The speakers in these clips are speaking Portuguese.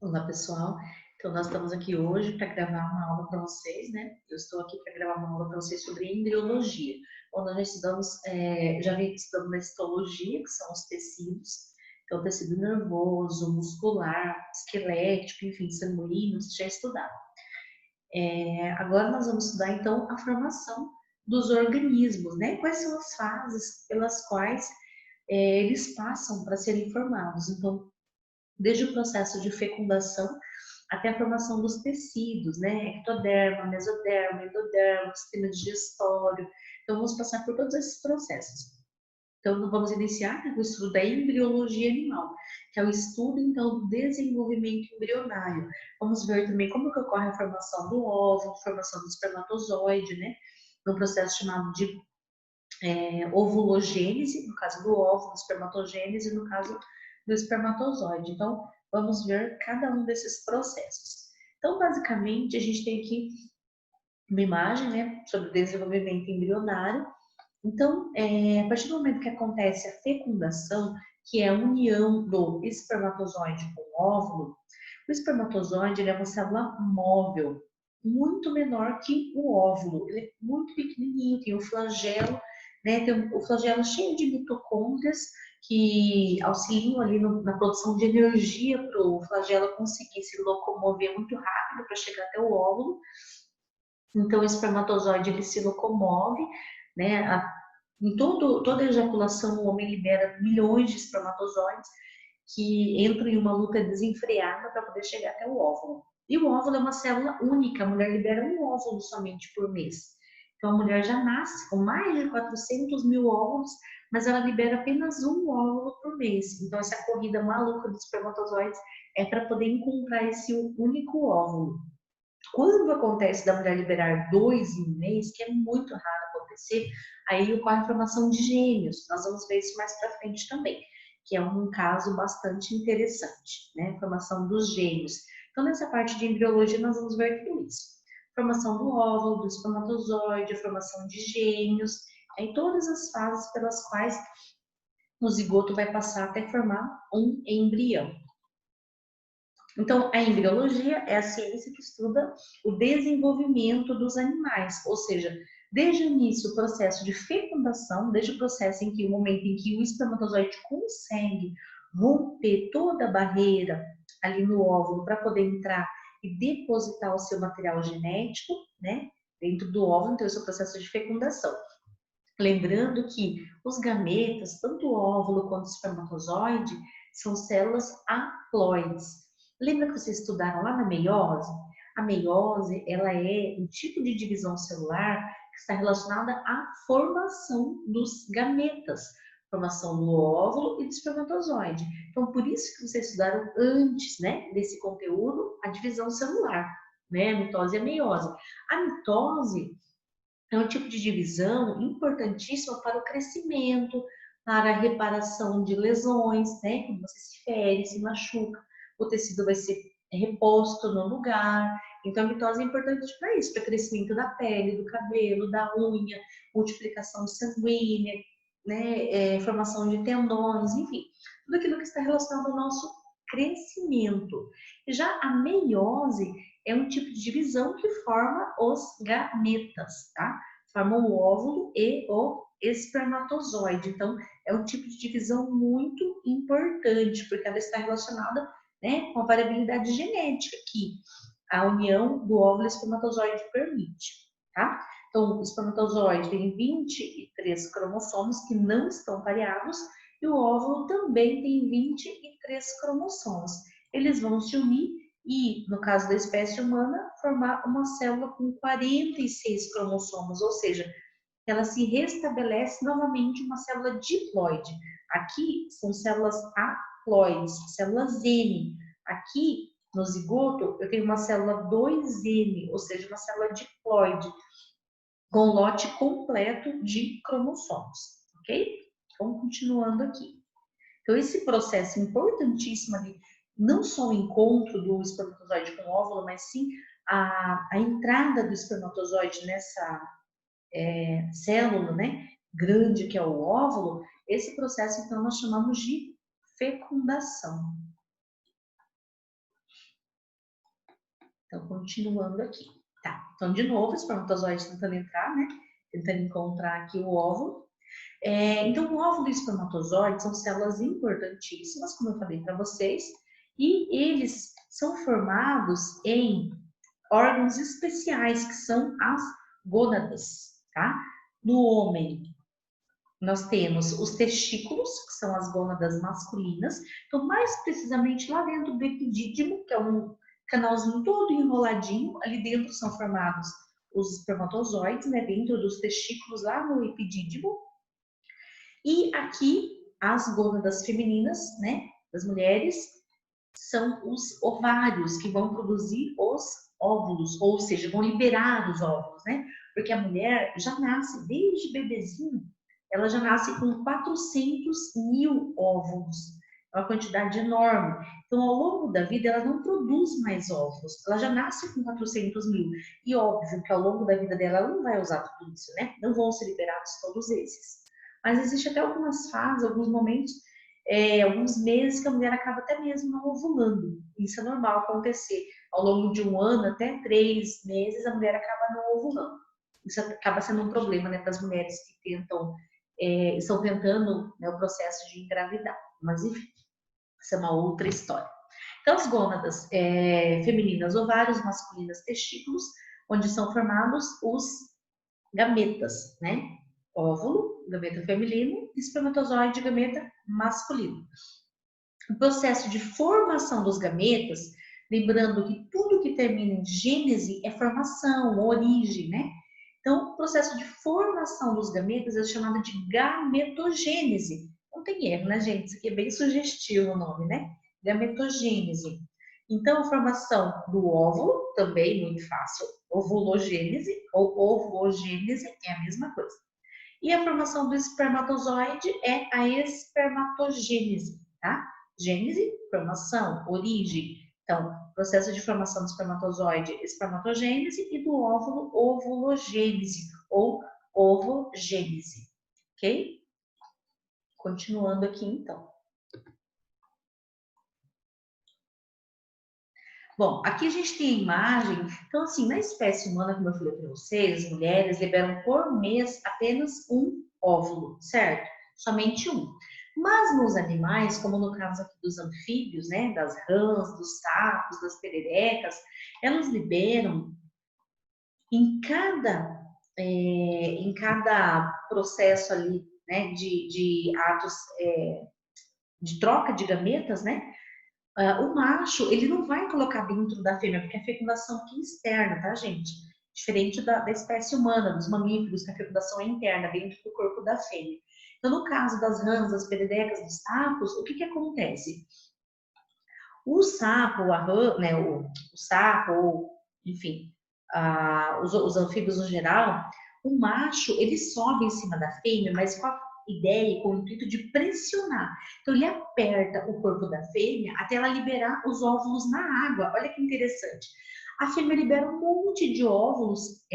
Olá, pessoal. Então, nós estamos aqui hoje para gravar uma aula para vocês, né? Eu estou aqui para gravar uma aula para vocês sobre embriologia, onde nós estudamos, já vem estudando na histologia, que são os tecidos, então, tecido nervoso, muscular, esquelético, enfim, sanguíneo, vocês já estudaram. Agora nós vamos estudar, então, a formação dos organismos, né? Quais são as fases pelas quais eles passam para serem formados. Então, desde o processo de fecundação até a formação dos tecidos, né? Ectoderma, mesoderma, endoderma, sistema digestório. Então, vamos passar por todos esses processos. Então, vamos iniciar com o estudo da embriologia animal, que é o estudo, então, do desenvolvimento embrionário. Vamos ver também como que ocorre a formação do óvulo, a formação do espermatozoide, né? Num processo chamado de ovulogênese, no caso do óvulo, espermatogênese, no caso do espermatozoide. Então, vamos ver cada um desses processos. Então, basicamente, a gente tem aqui uma imagem, né, sobre o desenvolvimento embrionário. Então, a partir do momento que acontece a fecundação, que é a união do espermatozoide com o óvulo, o espermatozoide ele é uma célula móvel, muito menor que o óvulo. Ele é muito pequenininho, tem o flagelo, né? Tem o flagelo cheio de mitocôndrias que auxiliam ali na produção de energia para o flagelo conseguir se locomover muito rápido para chegar até o óvulo. Então, o espermatozoide ele se locomove, né? Em toda ejaculação, o homem libera milhões de espermatozoides que entram em uma luta desenfreada para poder chegar até o óvulo. E o óvulo é uma célula única, a mulher libera um óvulo somente por mês. Então, a mulher já nasce com mais de 400 mil óvulos, mas ela libera apenas um óvulo por mês. Então, essa corrida maluca dos espermatozoides é para poder encontrar esse único óvulo. Quando acontece da mulher liberar dois em um mês, que é muito raro acontecer, aí ocorre a formação de gêmeos. Nós vamos ver isso mais para frente também, que é um caso bastante interessante, né? A formação dos gêmeos. Então, nessa parte de embriologia, nós vamos ver tudo isso. Formação do óvulo, do espermatozoide, a formação de gêmeos, em todas as fases pelas quais o zigoto vai passar até formar um embrião. Então, a embriologia é a ciência que estuda o desenvolvimento dos animais, ou seja, desde o início, o processo de fecundação, desde o processo em que o momento em que o espermatozoide consegue romper toda a barreira ali no óvulo para poder entrar e depositar o seu material genético, né, dentro do óvulo, então esse é o processo de fecundação. Lembrando que os gametas, tanto o óvulo quanto o espermatozoide, são células haploides. Lembra que vocês estudaram lá na meiose? A meiose, ela é um tipo de divisão celular que está relacionada à formação dos gametas, formação do óvulo e do espermatozoide. Então, por isso que vocês estudaram antes, né, desse conteúdo, a divisão celular, né, a mitose e a meiose. A mitose é um tipo de divisão importantíssima para o crescimento, para a reparação de lesões, né? Quando você se fere, se machuca, o tecido vai ser reposto no lugar. Então, a mitose é importante para isso, para o crescimento da pele, do cabelo, da unha, multiplicação sanguínea, né? Formação de tendões, enfim, tudo aquilo que está relacionado ao nosso crescimento. Já a meiose é um tipo de divisão que forma os gametas, tá? Forma o óvulo e o espermatozoide. Então, é um tipo de divisão muito importante, porque ela está relacionada, né, com a variabilidade genética que a união do óvulo e espermatozoide permite, tá? Então, o espermatozoide tem 23 cromossomos que não estão pareados e o óvulo também tem 23 cromossomos. Eles vão se unir e, no caso da espécie humana, formar uma célula com 46 cromossomos, ou seja, ela se restabelece novamente uma célula diploide. Aqui são células haploides, células N. Aqui, no zigoto, eu tenho uma célula 2N, ou seja, uma célula diploide, com lote completo de cromossomos, ok? Então, continuando aqui. Então, esse processo importantíssimo ali, não só o encontro do espermatozoide com o óvulo, mas sim a entrada do espermatozoide nessa célula, né, grande que é o óvulo, esse processo, então, nós chamamos de fecundação. Então, continuando aqui. Tá, então de novo, o espermatozoide tentando entrar, né? Tentando encontrar aqui o óvulo. Então, o óvulo e o espermatozoide são células importantíssimas, como eu falei para vocês, e eles são formados em órgãos especiais, que são as gônadas, tá? No homem, nós temos os testículos, que são as gônadas masculinas. Então, mais precisamente lá dentro do epidídimo, que é um canalzinho todo enroladinho, ali dentro são formados os espermatozoides, né? Dentro dos testículos, lá no epidídimo. E aqui, as gônadas femininas, né? Das mulheres, são os ovários que vão produzir os óvulos, ou seja, vão liberar os óvulos, né? Porque a mulher já nasce, desde bebezinho, ela já nasce com 400 mil óvulos. É uma quantidade enorme. Então, ao longo da vida, ela não produz mais óvulos. Ela já nasce com 400 mil. E óbvio que ao longo da vida dela, ela não vai usar tudo isso, né? Não vão ser liberados todos esses. Mas existe até algumas fases, alguns momentos, alguns meses que a mulher acaba até mesmo não ovulando. Isso é normal acontecer. Ao longo de um ano, até 3 meses, a mulher acaba não ovulando. Isso acaba sendo um problema, né, para as mulheres que estão tentando, né, o processo de engravidar. Mas, enfim, isso é uma outra história. Então, as gônadas femininas, ovários, masculinas, testículos, onde são formados os gametas, né? Óvulo, gameta feminino, espermatozoide, gameta masculino. O processo de formação dos gametas, lembrando que tudo que termina em gênese é formação, origem, né? Então, o processo de formação dos gametas é chamado de gametogênese. Não tem erro, né, gente? Isso aqui é bem sugestivo o nome, né? Gametogênese. Então, a formação do óvulo, também muito fácil, ovulogênese ou ovogênese é a mesma coisa. E a formação do espermatozoide é a espermatogênese, tá? Gênese, formação, origem. Então, processo de formação do espermatozoide, espermatogênese, e do óvulo, ovulogênese ou ovogênese, ok? Continuando aqui, então. Bom, aqui a gente tem a imagem. Então, assim, na espécie humana, como eu falei para vocês, as mulheres liberam por mês apenas um óvulo, certo? Somente um. Mas nos animais, como no caso aqui dos anfíbios, né, das rãs, dos sapos, das pererecas, elas liberam em cada processo ali, né, de atos de troca de gametas, né? O macho, ele não vai colocar dentro da fêmea, porque a fecundação aqui é externa, tá, gente? Diferente da espécie humana, dos mamíferos, que a fecundação é interna, dentro do corpo da fêmea. Então, no caso das rãs, das pererecas, dos sapos, o que que acontece? O sapo, a rã, né, o sapo, ou, enfim, os anfíbios no geral, o macho, ele sobe em cima da fêmea, mas com a ideia, com o intuito de pressionar. Então, ele aperta o corpo da fêmea até ela liberar os óvulos na água. Olha que interessante. A fêmea libera um monte de óvulos,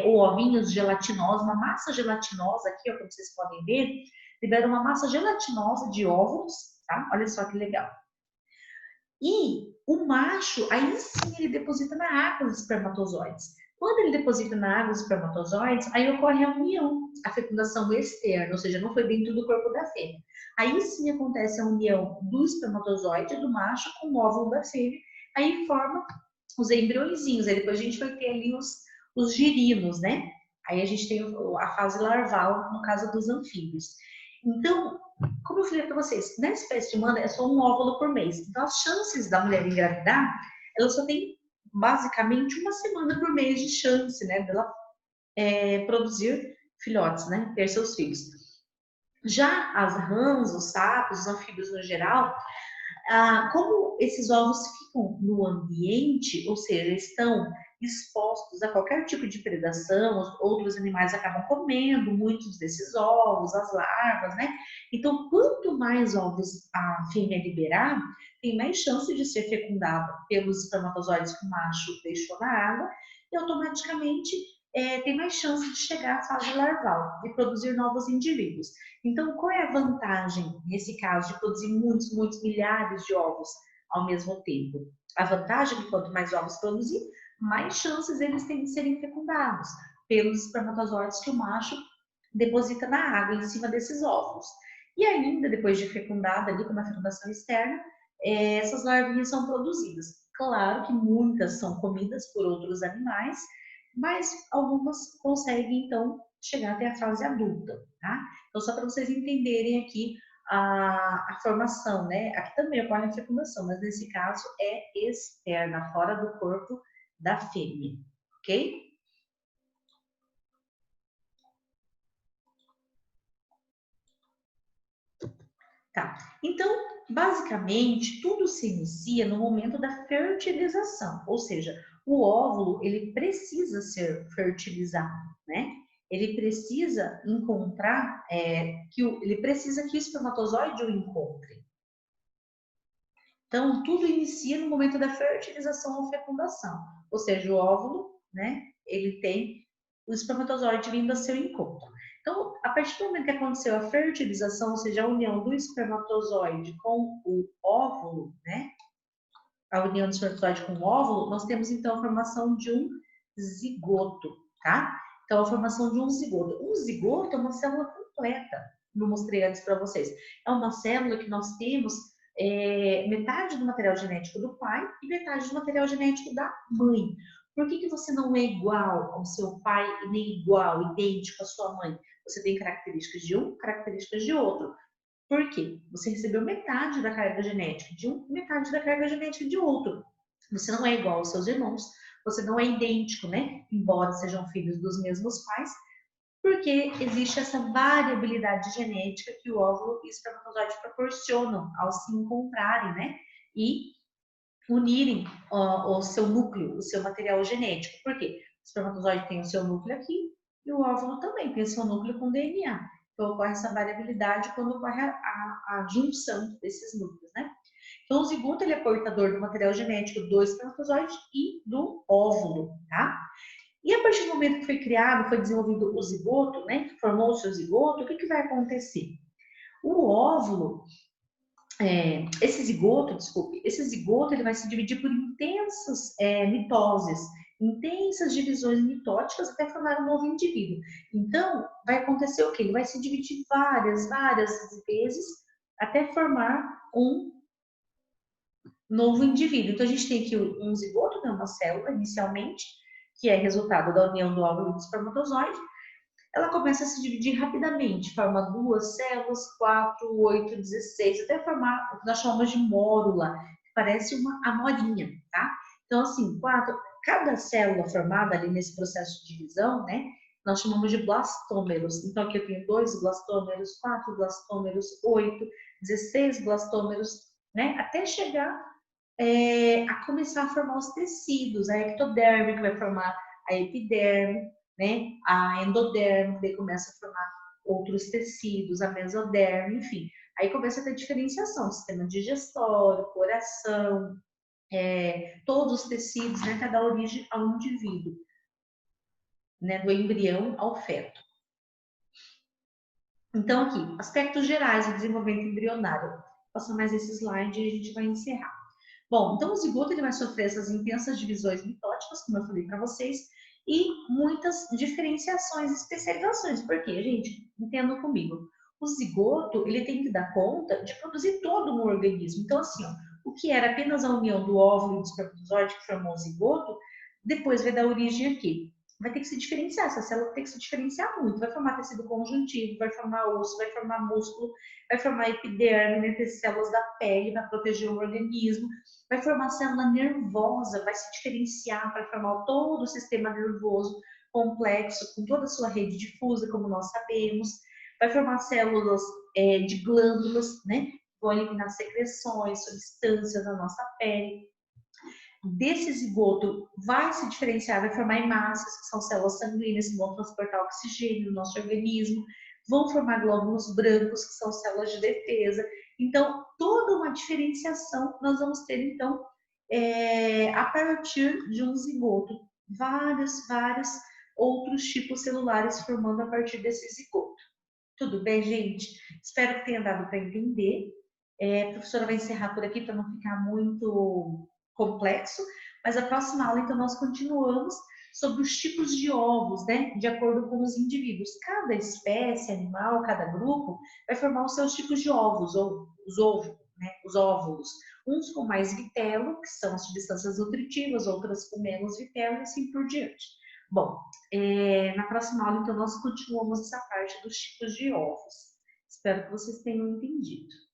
ou ovinhos gelatinosos, uma massa gelatinosa aqui, ó, como vocês podem ver, libera uma massa gelatinosa de óvulos, tá? Olha só que legal. E o macho, aí sim ele deposita na água os espermatozoides. Quando ele deposita na água os espermatozoides, aí ocorre a união, a fecundação externa, ou seja, não foi dentro do corpo da fêmea. Aí sim acontece a união do espermatozoide do macho com o óvulo da fêmea, aí forma os embriõezinhos, aí depois a gente vai ter ali os girinos, né? Aí a gente tem a fase larval, no caso dos anfíbios. Então, como eu falei para vocês, na espécie humana é só um óvulo por mês. Então, as chances da mulher engravidar, ela só tem basicamente uma semana por mês de chance, né, dela produzir filhotes, né, ter seus filhos. Já as rãs, os sapos, os anfíbios no geral, como esses ovos ficam no ambiente, ou seja, estão expostos a qualquer tipo de predação, os outros animais acabam comendo muitos desses ovos, as larvas, né? Então, quanto mais ovos a fêmea liberar, tem mais chance de ser fecundada pelos espermatozoides que o macho deixou na água e automaticamente tem mais chance de chegar à fase larval e produzir novos indivíduos. Então, qual é a vantagem, nesse caso, de produzir muitos, muitos milhares de ovos ao mesmo tempo? A vantagem é que quanto mais ovos produzir, mais chances eles têm de serem fecundados pelos espermatozoides que o macho deposita na água em cima desses óvulos. E ainda, depois de fecundada, ali com uma fecundação externa, essas larvinhas são produzidas. Claro que muitas são comidas por outros animais, mas algumas conseguem, então, chegar até a fase adulta, tá? Então, só para vocês entenderem aqui a formação, né? Aqui também ocorre a fecundação, mas nesse caso é externa, fora do corpo da fêmea, ok? Tá. Então, basicamente, tudo se inicia no momento da fertilização, ou seja, o óvulo ele precisa ser fertilizado, né? Ele precisa encontrar, ele precisa que o espermatozoide o encontre. Então, tudo inicia no momento da fertilização ou fecundação, ou seja, o óvulo, né? Ele tem o espermatozoide vindo a seu encontro. Então, a partir do momento que aconteceu a fertilização, ou seja, a união do espermatozoide com o óvulo, né? A união do espermatozoide com o óvulo, nós temos então a formação de um zigoto, tá? Então, a formação de um zigoto. Um zigoto é uma célula completa, como eu mostrei antes para vocês. É uma célula que nós temos metade do material genético do pai e metade do material genético da mãe. Por que você não é igual ao seu pai e nem igual, idêntico à sua mãe? Você tem características de um, características de outro. Por quê? Você recebeu metade da carga genética de um, metade da carga genética de outro. Você não é igual aos seus irmãos, você não é idêntico, né? Embora sejam filhos dos mesmos pais, porque existe essa variabilidade genética que o óvulo e o espermatozoide proporcionam ao se encontrarem, né? E unirem o seu núcleo, o seu material genético. Por quê? O espermatozoide tem o seu núcleo aqui e o óvulo também tem o seu núcleo com DNA. Então, ocorre essa variabilidade quando ocorre a junção desses núcleos, né? Então, o zigoto ele é portador do material genético do espermatozoide e do óvulo, tá? E a partir do momento que foi criado, foi desenvolvido o zigoto, né? Formou-se o zigoto, o que, que vai acontecer? O óvulo, esse zigoto ele vai se dividir por intensas mitoses, intensas divisões mitóticas até formar um novo indivíduo. Então, vai acontecer o quê? Ele vai se dividir várias vezes até formar um novo indivíduo. Então, a gente tem aqui um zigoto, né, uma célula, inicialmente, que é resultado da união do óvulo e do espermatozoide. Ela começa a se dividir rapidamente, forma 2 células, 4, 8, 16, até formar o que nós chamamos de mórula, que parece uma amorinha, tá? Então, assim, cada célula formada ali nesse processo de divisão, né, nós chamamos de blastômeros. Então, aqui eu tenho 2 blastômeros, 4 blastômeros, 8, 16 blastômeros, né, até chegar a começar a formar os tecidos, a ectoderme, que vai formar a epiderme, né? A endoderme, que começa a formar outros tecidos, a mesoderme, enfim. Aí começa a ter diferenciação, sistema digestório, coração, todos os tecidos, né? Cada origem ao indivíduo, né? Do embrião ao feto. Então, aqui, aspectos gerais do desenvolvimento embrionário. Vou passar mais esse slide e a gente vai encerrar. Bom, então o zigoto ele vai sofrer essas intensas divisões mitóticas, como eu falei para vocês, e muitas diferenciações e especializações. Por quê, gente? Entendam comigo. O zigoto ele tem que dar conta de produzir todo um organismo. Então, assim, ó, o que era apenas a união do óvulo e do espermatozoide que formou o zigoto, depois vai dar origem aqui. Vai ter que se diferenciar, essa célula tem que se diferenciar muito. Vai formar tecido conjuntivo, vai formar osso, vai formar músculo, vai formar epiderme, né, células da pele para proteger o organismo, vai formar célula nervosa, vai se diferenciar para formar todo o sistema nervoso complexo, com toda a sua rede difusa, como nós sabemos, vai formar células de glândulas, né? Vão eliminar secreções, substâncias da nossa pele. Desse zigoto vai se diferenciar, vai formar hemácias, que são células sanguíneas que vão transportar oxigênio no nosso organismo, vão formar glóbulos brancos, que são células de defesa. Então, toda uma diferenciação nós vamos ter, então, a partir de um zigoto. Vários outros tipos celulares formando a partir desse zigoto. Tudo bem, gente? Espero que tenha dado para entender. A professora vai encerrar por aqui para não ficar muito complexo, Mas a próxima aula, então, nós continuamos sobre os tipos de ovos, né? De acordo com os indivíduos. Cada espécie animal, cada grupo, vai formar os seus tipos de ovos, ou os ovos, né? Os óvulos. Uns com mais vitelo, que são as substâncias nutritivas, outras com menos vitelo, e assim por diante. Bom, na próxima aula, então, nós continuamos essa parte dos tipos de ovos. Espero que vocês tenham entendido.